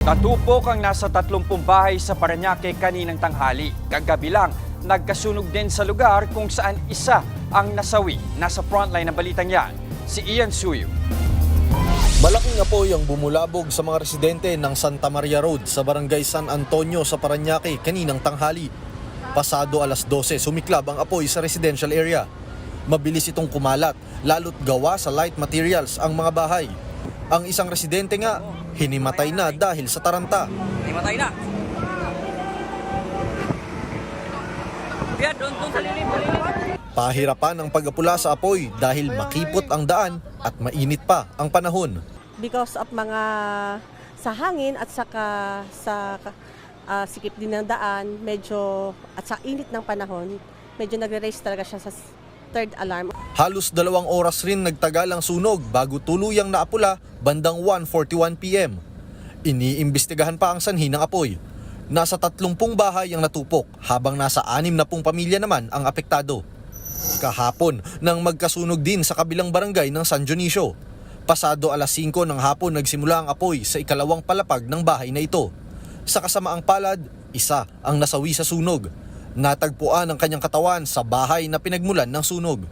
Natupok ang nasa 30 bahay sa Parañaque kaninang tanghali. Kagabi lang, nagkasunog din sa lugar kung saan isa ang nasawi. Nasa frontline ng balitang yan, si Ian Suyo. Malaking apoy ang bumulabog sa mga residente ng Santa Maria Road sa Barangay San Antonio sa Parañaque kaninang tanghali. Pasado alas 12, sumiklab ang apoy sa residential area. Mabilis itong kumalat, lalo't gawa sa light materials ang mga bahay. Ang isang residente nga, hinimatay na dahil sa taranta. Himatay na. Biya, doon sa lilim. Pahirapan ang pag-apula sa apoy dahil makipot ang daan at mainit pa ang panahon. Because of mga sa hangin at saka sa sikip din ng daan, medyo at sa init ng panahon, medyo nagre-raise talaga siya sa third alarm. Halos 2 oras rin nagtagal ang sunog bago tuluyang naapula bandang 1:41 PM. Iniimbestigahan pa ang sanhi ng apoy. Nasa 30 bahay ang natupok habang nasa 60 pamilya naman ang apektado. Kahapon nang magkasunog din sa kabilang barangay ng San Dionisio. Pasado alas 5 ng hapon nagsimula ang apoy sa ikalawang palapag ng bahay na ito. Sa kasamaang palad, isa ang nasawi sa sunog. Natagpuan ang kanyang katawan sa bahay na pinagmulan ng sunog.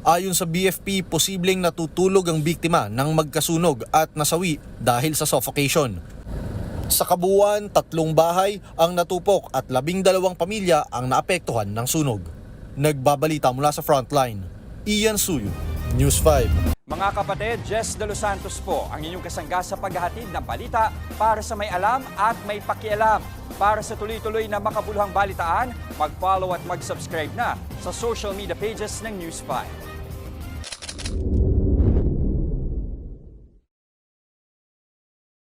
Ayon sa BFP, posibleng natutulog ang biktima ng magkasunog at nasawi dahil sa suffocation. Sa kabuuan, 3 bahay ang natupok at 12 pamilya ang naapektuhan ng sunog. Nagbabalita mula sa frontline, Ian Suyo, News 5. Mga kapatid, Jess De Los Santos po ang inyong kasangga sa paghahatid ng balita para sa may alam at may pakialam. Para sa tuloy-tuloy na makabuluhang balitaan, mag-follow at mag-subscribe na sa social media pages ng News 5.